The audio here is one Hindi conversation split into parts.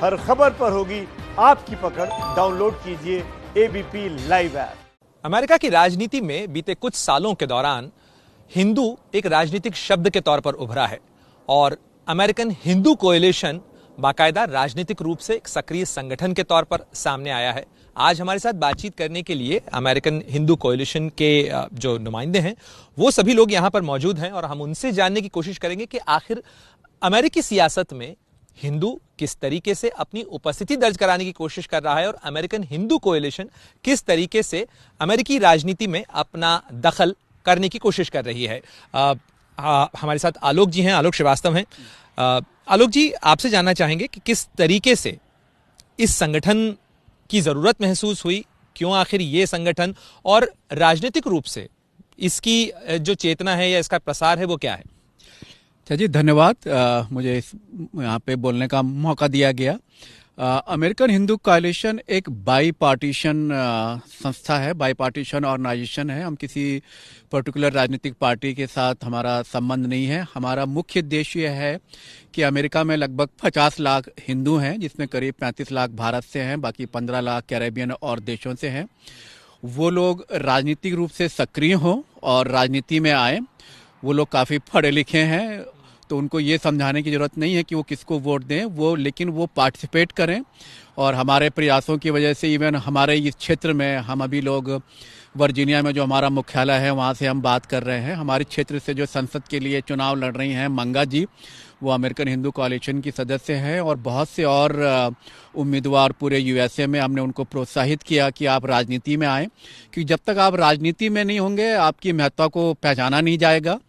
हर खबर पर होगी आपकी पकड़। डाउनलोड कीजिए एबीपी लाइव ऐप। अमेरिका की राजनीति में बीते कुछ सालों के दौरान हिंदू एक राजनीतिक शब्द के तौर पर उभरा है और अमेरिकन हिंदू कोएलिशन बाकायदा राजनीतिक रूप से एक सक्रिय संगठन के तौर पर सामने आया है। आज हमारे साथ बातचीत करने के लिए अमेरिकन हिंदू कोएलिशन के जो नुमाइंदे हैं वो सभी लोग यहां पर मौजूद हैं और हम उनसे जानने की कोशिश करेंगे कि आखिर अमेरिकी सियासत में हिंदू किस तरीके से अपनी उपस्थिति दर्ज कराने की कोशिश कर रहा है और अमेरिकन हिंदू कोएलिशन किस तरीके से अमेरिकी राजनीति में अपना दखल करने की कोशिश कर रही है। हमारे साथ आलोक जी हैं, आलोक श्रीवास्तव हैं। आलोक जी, आपसे जानना चाहेंगे कि किस तरीके से इस संगठन की जरूरत महसूस हुई, क्यों आखिर ये संगठन, और राजनीतिक रूप से इसकी जो चेतना है या इसका प्रसार है वो क्या है? जी धन्यवाद, मुझे यहाँ पे बोलने का मौका दिया गया। अमेरिकन हिंदू कोएलिशन एक बाई पार्टीशन संस्था है, बाई पार्टीशन ऑर्गेनाइजेशन है। हम किसी पर्टिकुलर राजनीतिक पार्टी के साथ हमारा संबंध नहीं है। हमारा मुख्य उद्देश्य यह है कि अमेरिका में लगभग 50 लाख हिंदू हैं, जिसमें करीब 35 लाख भारत से हैं, बाकी 15 लाख कैरेबियन और देशों से हैं। वो लोग राजनीतिक रूप से सक्रिय हों और राजनीति में आए। वो लोग काफ़ी पढ़े लिखे हैं, तो उनको ये समझाने की ज़रूरत नहीं है कि वो किसको वोट दें, लेकिन वो पार्टिसिपेट करें। और हमारे प्रयासों की वजह से इवन हमारे इस क्षेत्र में, हम अभी लोग वर्जीनिया में जो हमारा मुख्यालय है वहाँ से हम बात कर रहे हैं। हमारे क्षेत्र से जो संसद के लिए चुनाव लड़ रही हैं मंगा जी, वो अमेरिकन हिंदू कोएलिशन की सदस्य हैं। और बहुत से और उम्मीदवार पूरे यूएसए में हमने उनको प्रोत्साहित किया कि आप राजनीति में आएँ, क्योंकि जब तक आप राजनीति में नहीं होंगे आपकी महत्ता को पहचाना नहीं जाएगा।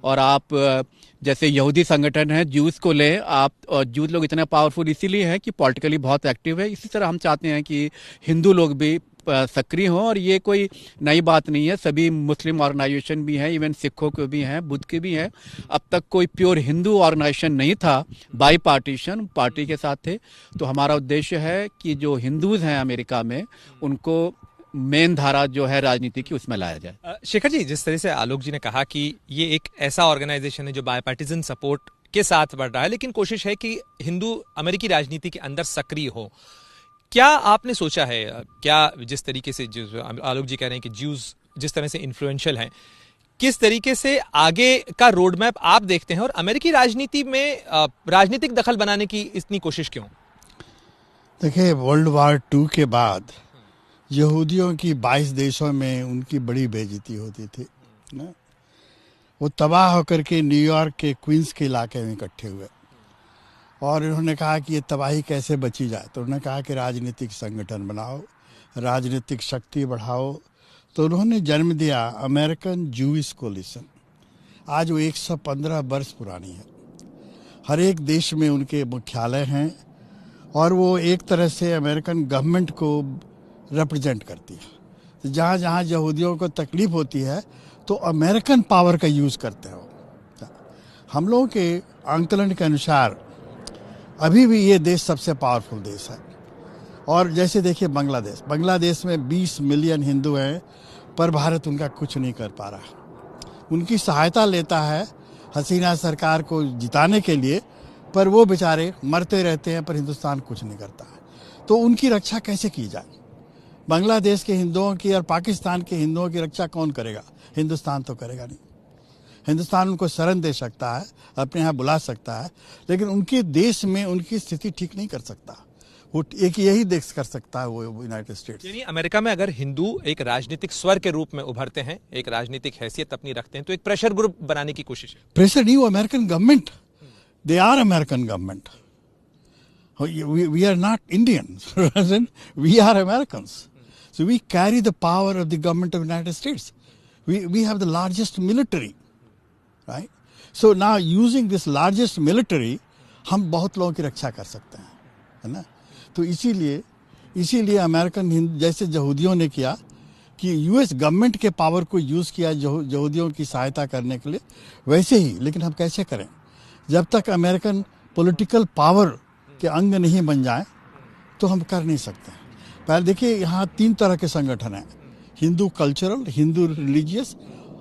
और आप जैसे यहूदी संगठन है, ज्यूज को ले आप, और ज्यूज लोग इतने पावरफुल इसीलिए है कि पॉलिटिकली बहुत एक्टिव है। इसी तरह हम चाहते हैं कि हिंदू लोग भी सक्रिय हों। और ये कोई नई बात नहीं है, सभी मुस्लिम ऑर्गेनाइजेशन भी हैं, इवन सिखों के भी हैं, बुद्ध के भी हैं। अब तक कोई प्योर हिंदू ऑर्गेनाइजेशन नहीं था, बाई पार्टीशन पार्टी के साथ थे। तो हमारा उद्देश्य है कि जो हिंदूज हैं अमेरिका में, उनको मेन धारा जो है राजनीति की उसमें लाया जाए। शेखर जी, जिस तरह से आलोक जी ने कहा कि ये एक ऐसा ऑर्गेनाइजेशन है जो बायपार्टिजन सपोर्ट के साथ बढ़ रहा है, लेकिन कोशिश है कि हिंदू अमेरिकी राजनीति के अंदर सक्रिय हो, क्या आपने सोचा है, क्या जिस तरीके से आलोक जी कह रहे हैं कि ज्यूज जिस तरह से इन्फ्लुएंशियल हैं, किस तरीके से आगे का रोड मैप आप देखते हैं और अमेरिकी राजनीति में राजनीतिक दखल बनाने की इतनी कोशिश क्यों? देखिए, वर्ल्ड वार 2 के बाद यहूदियों की 22 देशों में उनकी बड़ी बेइज्जती होती थी ना। वो तबाह होकर के न्यूयॉर्क के क्वींस के इलाके में इकट्ठे हुए और उन्होंने कहा कि ये तबाही कैसे बची जाए। तो उन्होंने कहा कि राजनीतिक संगठन बनाओ, राजनीतिक शक्ति बढ़ाओ। तो उन्होंने जन्म दिया अमेरिकन ज्यूइश कोएलिशन। आज वो 115 वर्ष पुरानी है। हर एक देश में उनके मुख्यालय हैं और वो एक तरह से अमेरिकन गवर्नमेंट को रिप्रेजेंट करती है। तो जहाँ जहाँ यहूदियों को तकलीफ होती है तो अमेरिकन पावर का यूज़ करते हो। हम लोगों के आंकलन के अनुसार अभी भी ये देश सबसे पावरफुल देश है। और जैसे देखिए बांग्लादेश में 20 मिलियन हिंदू हैं, पर भारत उनका कुछ नहीं कर पा रहा। उनकी सहायता लेता है हसीना सरकार को जिताने के लिए, पर वो बेचारे मरते रहते हैं, पर हिंदुस्तान कुछ नहीं करता है। तो उनकी रक्षा कैसे की जाए? बांग्लादेश के हिंदुओं की और पाकिस्तान के हिंदुओं की रक्षा कौन करेगा? हिंदुस्तान तो करेगा नहीं। हिंदुस्तान उनको शरण दे सकता है, अपने यहाँ बुला सकता है, लेकिन उनके देश में उनकी स्थिति ठीक नहीं कर सकता। वो एक यही देख कर सकता है, वो यूनाइटेड स्टेट्स। यानी अमेरिका में अगर हिंदू एक राजनीतिक स्वर के रूप में उभरते हैं, एक राजनीतिक हैसियत अपनी रखते हैं, तो एक प्रेशर ग्रुप बनाने की कोशिश है। प्रेशर नहीं, वो American government, they are American government. We are not Indians, we are Americans. So we carry the power of the government of the United States. We have the largest military, right? So now using this largest military, हम बहुत लोगों की रक्षा कर सकते हैं, है ना? तो इसीलिए अमेरिकन जैसे यहूदियों ने किया कि यूएस गवर्नमेंट के पावर को यूज़ किया यहूदियों की सहायता करने के लिए, वैसे ही। लेकिन हम कैसे करें? जब तक अमेरिकन पॉलिटिकल पावर के अंग नहीं बन जाए तो हम कर नहीं सकते। पहले देखिए, यहाँ 3 तरह के संगठन हैं, हिंदू कल्चरल, हिंदू रिलीजियस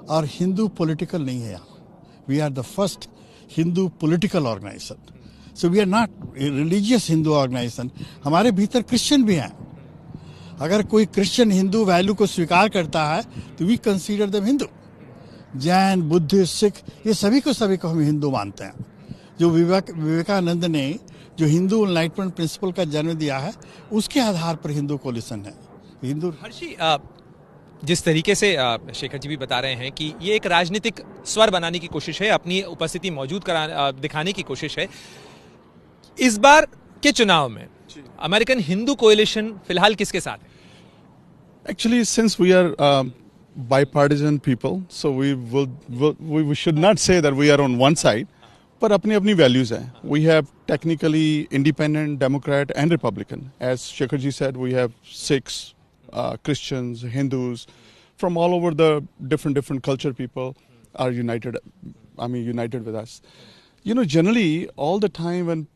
और हिंदू पॉलिटिकल नहीं है यहाँ। We are the first Hindu political organisation. So we are not religious Hindu organisation. हमारे भीतर क्रिश्चियन भी हैं। अगर कोई क्रिश्चियन हिंदू वैल्यू को स्वीकार करता है तो we consider them Hindu. Jain, Buddhist, Sikh, ये सभी को हम हिंदू मानते हैं। जो विवेकानंद ने जो हिंदू एनलाइटमेंट प्रिंसिपल का जन्म दिया है, उसके आधार पर हिंदू कोलिशन है। हिंदू हर्षी, जिस तरीके से शेखर जी भी बता रहे हैं कि ये एक राजनीतिक स्वर बनाने की कोशिश है, अपनी उपस्थिति मौजूद दिखाने की कोशिश है। इस बार के चुनाव में अमेरिकन हिंदू कोएलिशन फिलहाल किसके साथ है? Actually, since we are bipartisan people, so we should not say that we are on one side, पर अपनी अपनी values हैं. We have technically independent, Democrat and Republican. As Shekhar ji said, we have Sikhs, Christians, Hindus, from all over the different culture people are united with us. You know, generally, all the time when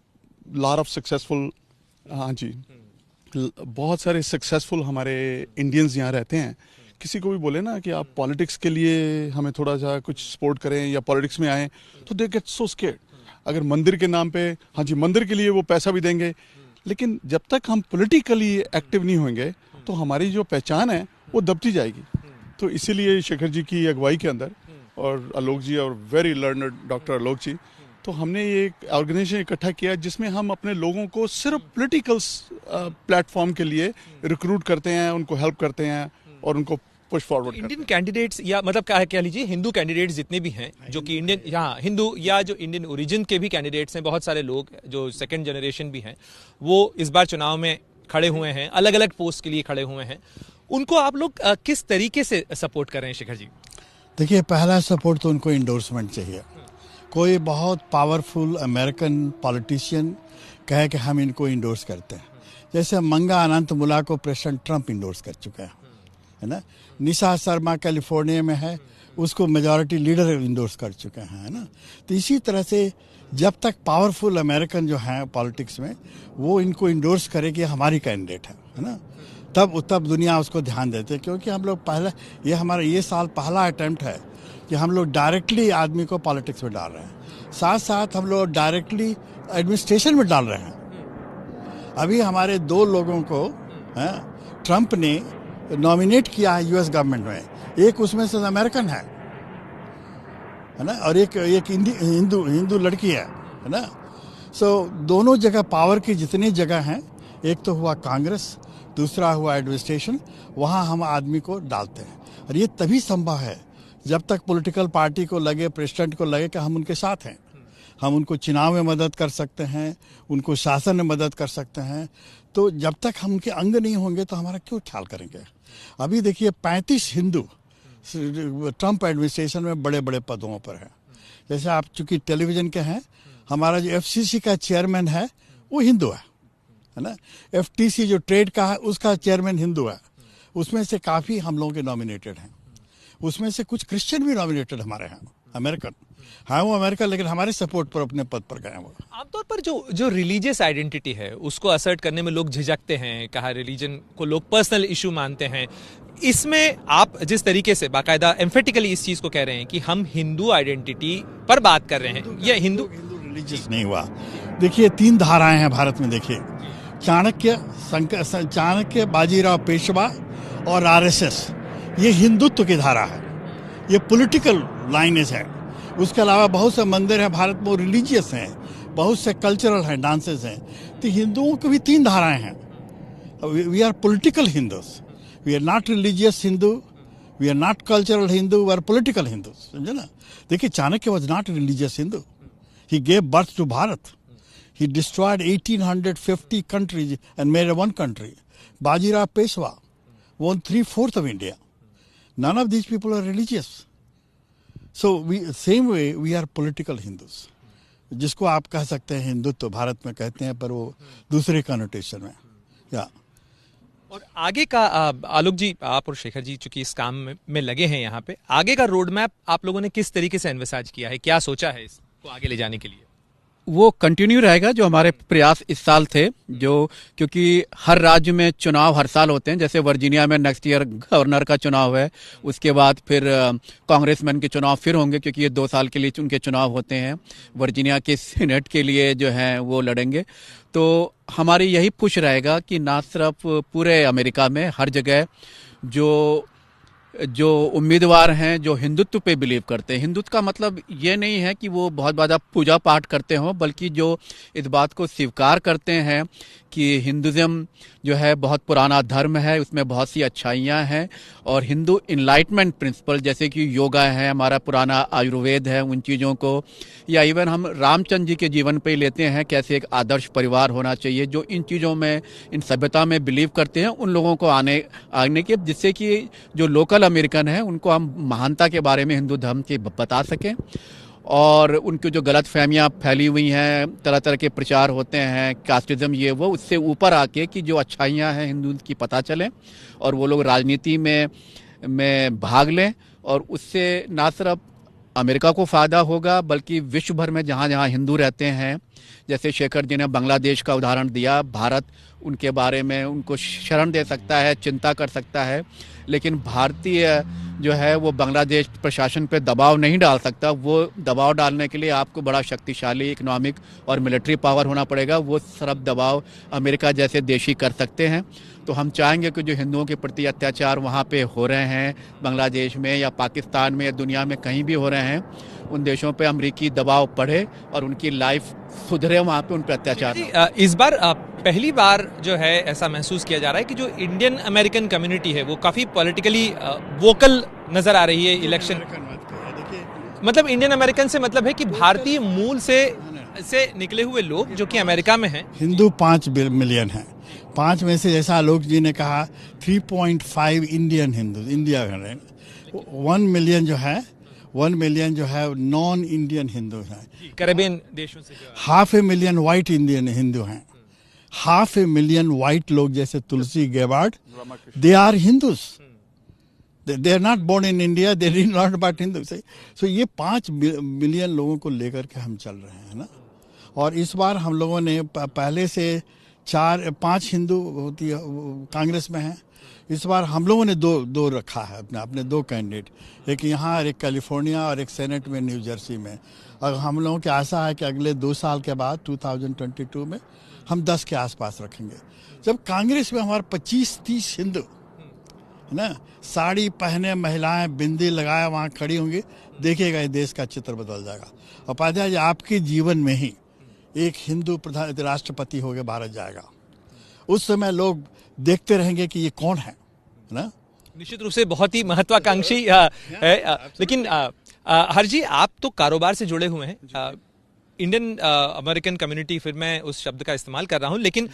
lot of successful, हाँ जी, बहुत सारे सक्सेसफुल हमारे इंडियंस यहाँ रहते हैं, किसी को भी बोले ना कि आप पॉलिटिक्स के लिए हमें थोड़ा सा कुछ सपोर्ट करें या पॉलिटिक्स में आएँ, तो दे गेट सो स्केर्ड। अगर मंदिर के नाम पे, हाँ जी, मंदिर के लिए वो पैसा भी देंगे, लेकिन जब तक हम पॉलिटिकली एक्टिव नहीं होंगे तो हमारी जो पहचान है वो दबती जाएगी। तो इसीलिए शेखर जी की अगुवाई के अंदर और आलोक जी और वेरी लर्नड डॉक्टर आलोक जी, तो हमने ये एक ऑर्गेनाइजेशन इकट्ठा किया जिसमें हम अपने लोगों को सिर्फ पॉलिटिकल प्लेटफॉर्म के लिए रिक्रूट करते हैं, उनको हेल्प करते हैं और उनको पुश फॉरवर्ड। इंडियन कैंडिडेट्स या मतलब कह लीजिए हिंदू कैंडिडेट्स जितने भी हैं जो कि इंडियन यहाँ हिंदू या जो इंडियन ओरिजिन के भी कैंडिडेट्स हैं, बहुत सारे लोग जो सेकंड जनरेशन भी हैं, वो इस बार चुनाव में खड़े हुए हैं, अलग अलग पोस्ट के लिए खड़े हुए हैं। उनको आप लोग किस तरीके से सपोर्ट कर रहे हैं शेखर जी? देखिए, पहला सपोर्ट तो उनको इंडोर्समेंट चाहिए। कोई बहुत पावरफुल अमेरिकन पॉलिटिशियन कहे कि हम इनको इंडोर्स करते हैं, जैसे मंगा अनंत मुला को प्रेसिडेंट ट्रंप इंडोर्स कर चुका है ना। निशा शर्मा कैलिफोर्निया में है, उसको मेजॉरिटी लीडर इंडोर्स कर चुके हैं, है ना। तो इसी तरह से जब तक पावरफुल अमेरिकन जो हैं पॉलिटिक्स में वो इनको इंडोर्स करे कि हमारी कैंडिडेट है ना, तब दुनिया उसको ध्यान देते हैं। क्योंकि हम लोग हमारा ये साल पहला अटेम्प्ट है कि हम लोग डायरेक्टली आदमी को पॉलिटिक्स में डाल रहे हैं, साथ साथ हम लोग डायरेक्टली एडमिनिस्ट्रेशन में डाल रहे हैं। अभी हमारे 2 लोगों को ट्रंप ने नॉमिनेट किया है यूएस गवर्नमेंट में, एक उसमें से अमेरिकन है ना, और एक हिंदू लड़की है ना। सो दोनों जगह पावर की जितनी जगह हैं, एक तो हुआ कांग्रेस, दूसरा हुआ एडमिनिस्ट्रेशन, वहाँ हम आदमी को डालते हैं। और ये तभी संभव है जब तक पॉलिटिकल पार्टी को लगे, प्रेसिडेंट को लगे कि हम उनके साथ हैं, हम उनको चुनाव में मदद कर सकते हैं, उनको शासन में मदद कर सकते हैं। तो जब तक हम उनके अंग नहीं होंगे तो हमारा क्यों ख्याल करेंगे? अभी देखिए 35 हिंदू ट्रंप एडमिनिस्ट्रेशन में बड़े बड़े पदों पर हैं। जैसे आप चूंकि टेलीविजन के हैं, हमारा जो एफसीसी का चेयरमैन है वो हिंदू है ना। एफटीसी जो ट्रेड का है उसका चेयरमैन हिंदू है। उसमें से काफ़ी हम लोगों के नॉमिनेटेड हैं, उसमें से कुछ क्रिश्चियन भी नॉमिनेटेड हमारे हैं, अमेरिकन हाँ वो अमेरिका, लेकिन हमारे सपोर्ट पर अपने पद पर गए वो। आमतौर पर जो रिलीजियस आइडेंटिटी है उसको असर्ट करने में लोग झिझकते हैं, कहा रिलीजन को लोग पर्सनल इशू मानते हैं। इसमें आप जिस तरीके से बाकायदा एम्फेटिकली इस चीज को कह रहे हैं कि हम हिंदू आइडेंटिटी पर बात कर रहे हैं, ये हिंदू रिलीजियस नहीं हुआ। देखिए 3 धाराएं हैं भारत में। देखिए चाणक्य, बाजीराव पेशवा और आरएसएस, ये हिंदुत्व की धारा है, ये पॉलिटिकल लाइनेज है। उसके अलावा बहुत से मंदिर हैं भारत में, वो रिलीजियस हैं, बहुत से कल्चरल हैं, डांसेस हैं। तो हिंदुओं की भी 3 धाराएं हैं। We are political Hindus, we are not religious Hindu, we are not cultural Hindu, we are political Hindu, समझे ना। देखिए Chanakya was not religious Hindu, he gave birth to Bharat, he destroyed 1850 countries and made one country. Bajirao Peshwa won 3/4 of India. None of these people are religious. So same way we are political Hindus. जिसको आप कह सकते हैं हिंदुत्व भारत में कहते हैं, पर वो दूसरे कनोटेशन में या। और आगे का आलोक जी, आप और शेखर जी चूंकि इस काम में लगे हैं यहाँ पे, आगे का रोड मैप आप लोगों ने किस तरीके से एनविसाज किया है, क्या सोचा है इसको आगे ले जाने के लिए? वो कंटिन्यू रहेगा जो हमारे प्रयास इस साल थे, जो क्योंकि हर राज्य में चुनाव हर साल होते हैं। जैसे वर्जीनिया में नेक्स्ट ईयर गवर्नर का चुनाव है, उसके बाद फिर कांग्रेसमैन के चुनाव फिर होंगे, क्योंकि ये 2 साल के लिए उनके चुनाव होते हैं। वर्जीनिया के सीनेट के लिए जो है वो लड़ेंगे। तो हमारी यही पुश रहेगा कि ना सिर्फ पूरे अमेरिका में हर जगह जो उम्मीदवार हैं जो हिंदुत्व पे बिलीव करते हैं, हिंदुत्व का मतलब ये नहीं है कि वो बहुत ज़्यादा पूजा पाठ करते हों, बल्कि जो इस बात को स्वीकार करते हैं कि हिंदुज़म जो है बहुत पुराना धर्म है, उसमें बहुत सी अच्छाइयाँ हैं, और हिंदू इनलाइटमेंट प्रिंसिपल जैसे कि योगा है, हमारा पुराना आयुर्वेद है, उन चीज़ों को, या इवन हम रामचंद्र जी के जीवन पे ही लेते हैं, कैसे एक आदर्श परिवार होना चाहिए, जो इन चीज़ों में, इन सभ्यता में बिलीव करते हैं, उन लोगों को आने के, जिससे कि जो लोकल अमेरिकन है उनको हम महानता के बारे में हिंदू धर्म के बता सकें, और उनकी जो गलत फहमियाँ फैली हुई हैं, तरह तरह के प्रचार होते हैं, कास्टिज्म ये वो, उससे ऊपर आके कि जो अच्छाइयाँ हैं हिंदू की पता चलें, और वो लोग राजनीति में भाग लें, और उससे ना सिर्फ अमेरिका को फ़ायदा होगा बल्कि विश्व भर में जहाँ जहाँ हिंदू रहते हैं, जैसे शेखर जी ने बांग्लादेश का उदाहरण दिया, भारत उनके बारे में उनको शरण दे सकता है, चिंता कर सकता है, लेकिन भारतीय जो है वो बांग्लादेश प्रशासन पे दबाव नहीं डाल सकता। वो दबाव डालने के लिए आपको बड़ा शक्तिशाली इकोनॉमिक और मिलिट्री पावर होना पड़ेगा, वो सिर्फ दबाव अमेरिका जैसे देश ही कर सकते हैं। तो हम चाहेंगे कि जो हिंदुओं के प्रति अत्याचार वहाँ पे हो रहे हैं, बांग्लादेश में या पाकिस्तान में या दुनिया में कहीं भी हो रहे हैं, उन देशों पे अमेरिकी दबाव बढ़े और उनकी लाइफ सुधरे, वहाँ पे उन पर अत्याचार। इस बार पहली बार जो है ऐसा महसूस किया जा रहा है कि जो इंडियन अमेरिकन कम्युनिटी है वो काफी पॉलिटिकली वोकल नजर आ रही है इलेक्शन। मतलब इंडियन अमेरिकन से मतलब है कि भारतीय मूल से निकले हुए लोग जो कि अमेरिका में हैं। हिंदू 5 मिलियन हैं, 5 में से जैसा आलोक जी ने कहा 3.5 इंडियन हिंदू इंडिया में, 1 मिलियन जो है 1 मिलियन जो है नॉन इंडियन हिंदू हैं, कैरेबियन देशों से। 500,000 वाइट इंडियन हिंदू हैं, 500,000 वाइट लोग जैसे Tulsi Gabbard, they are Hindus, they are not born in India, they are not about Hindu. So ये 5 मिलियन लोगों को लेकर के हम चल रहे हैं ना। और इस बार हम लोगों ने पहले से 4-5 हिंदू होती है कांग्रेस में हैं, इस बार हम लोगों ने दो रखा है अपने 2 कैंडिडेट, एक यहाँ और एक कैलिफोर्निया और एक सेनेट में न्यू जर्सी में। और हम लोगों की आशा है कि अगले 2 साल के बाद 2022 में हम 10 के आसपास रखेंगे। जब कांग्रेस में हमारे 25-30 हिंदू है ना, साड़ी पहने महिलाएं बिंदी लगाए वहाँ खड़ी होंगी, देखिएगा ये देश का चित्र बदल जाएगा। और पाते हैं आपके जीवन में ही एक हिंदू प्रधान राष्ट्रपति होकर भारत जाएगा, उस समय लोग देखते रहेंगे कि ये कौन है ना। निश्चित रूप से बहुत ही महत्वाकांक्षी है। लेकिन हर जी, आप तो कारोबार से जुड़े हुए हैं, इंडियन अमेरिकन कम्युनिटी, फिर मैं उस शब्द का इस्तेमाल कर रहा हूं, लेकिन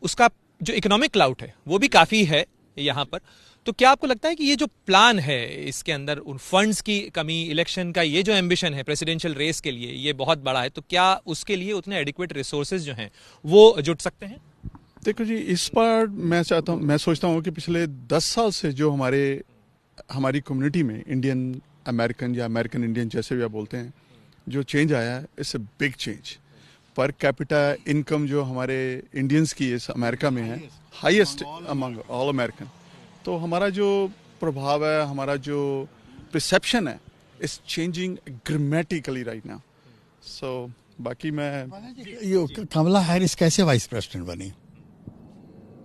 उसका जो इकोनॉमिक क्लाउट है वो भी काफी है यहाँ पर। तो क्या आपको लगता है कि ये जो प्लान है इसके अंदर उन फंड्स की कमी, इलेक्शन का ये जो एम्बिशन है प्रेसिडेंशियल रेस के लिए ये बहुत बड़ा है, तो क्या उसके लिए उतने एडिक्वेट रिसोर्सेज जो हैं वो जुट सकते हैं? देखो जी, इस बार मैं सोचता हूँ कि पिछले 10 साल से जो हमारी कम्युनिटी में इंडियन अमेरिकन या अमेरिकन इंडियन जैसे भी आप बोलते हैं, जो चेंज आया है, it's a big change. Per capita income जो हमारे इंडियंस की इस अमेरिका में है, हाईएस्ट अमंग ऑल अमेरिकन। तो हमारा जो प्रभाव है, हमारा जो परसेप्शन है, is changing dramatically right now. So बाकी मैं कमला हैरिस कैसे वाइस प्रेसिडेंट बनी?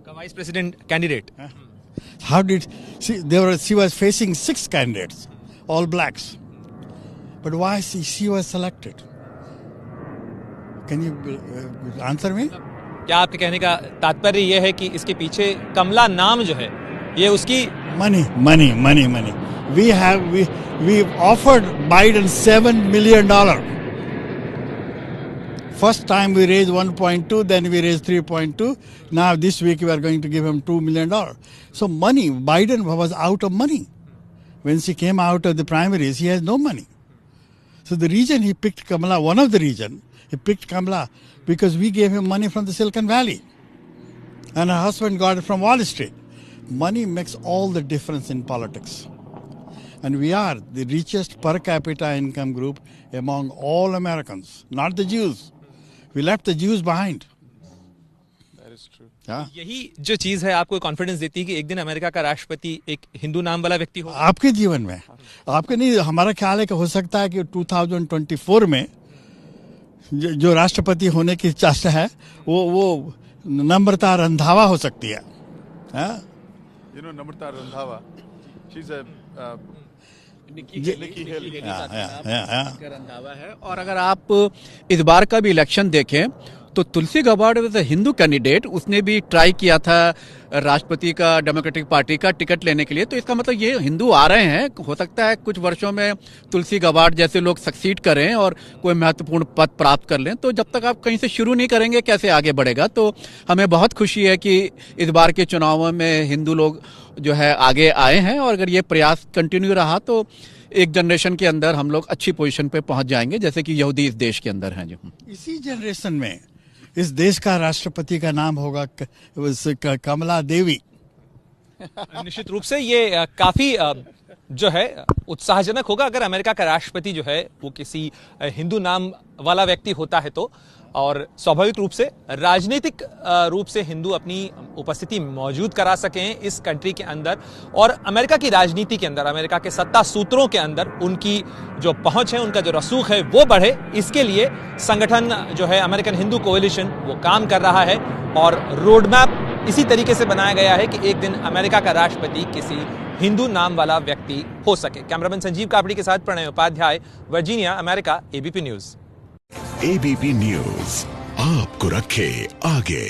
Vice president candidate, how did she was facing 6 candidates, all blacks, but why she was selected? Can you answer me? क्या आपके कहने का तात्पर्य यह है कि इसके पीछे कमला नाम जो है ये उसकी money. We offered Biden $7 million. First time we raised 1.2, then we raised 3.2. Now this week we are going to give him $2 million. So money, Biden was out of money. When she came out of the primaries, he has no money. So the reason he picked Kamala, one of the reasons he picked Kamala, because we gave him money from the Silicon Valley. And her husband got it from Wall Street. Money makes all the difference in politics. And we are the richest per capita income group among all Americans, not the Jews. We left the Jews behind. That is true. हाँ, यही जो चीज है आपको कॉन्फिडेंस देती है कि एक दिन अमेरिका का राष्ट्रपति एक हिंदू नाम वाला व्यक्ति हो। आपके जीवन में, आपके नहीं, हमारा ख्याल है कि हो सकता है कि 2024 में जो राष्ट्रपति होने की चाहता है वो नम्रता रंधावा हो सकती है। हाँ? You know Namrata Randhawa. She's a Nikki Haley हाँ, का हाँ, नाम हाँ। रंधावा है। और अगर आप इस बार का भी इलेक्शन देखें तो Tulsi Gabbard was a Hindu candidate, उसने भी ट्राई किया था राष्ट्रपति का डेमोक्रेटिक पार्टी का टिकट लेने के लिए। तो इसका मतलब ये हिंदू आ रहे हैं। हो सकता है कुछ वर्षों में तुलसी गबार्ड जैसे लोग सक्सीड करें और कोई महत्वपूर्ण पद प्राप्त कर लें। तो जब तक आप कहीं से शुरू नहीं करेंगे कैसे आगे बढ़ेगा। तो हमें बहुत खुशी है कि इस बार के चुनावों में हिंदू लोग जो है आगे आए हैं, और अगर ये प्रयास कंटिन्यू रहा तो एक जनरेशन के अंदर हम लोग अच्छी पोजीशन पे पहुंच जाएंगे, जैसे कि यहूदी इस देश के अंदर हैं। जो इसी जनरेशन में इस देश का राष्ट्रपति का नाम होगा कमला देवी। निश्चित रूप से ये काफी जो है उत्साहजनक होगा अगर अमेरिका का राष्ट्रपति जो है वो किसी हिंदू नाम वाला व्यक्ति होता है तो। और स्वाभाविक रूप से राजनीतिक रूप से हिंदू अपनी उपस्थिति मौजूद करा सकें इस कंट्री के अंदर, और अमेरिका की राजनीति के अंदर, अमेरिका के सत्ता सूत्रों के अंदर उनकी जो पहुंच है, उनका जो रसूख है वो बढ़े। इसके लिए संगठन जो है अमेरिकन हिंदू कोएलिशन वो काम कर रहा है, और रोड मैप इसी तरीके से बनाया गया है कि एक दिन अमेरिका का राष्ट्रपति किसी हिंदू नाम वाला व्यक्ति हो सके। कैमरामैन संजीव कापड़ी के साथ Pranay Upadhyay, Virginia, America, ABP News. ABP News आपको रखे आगे।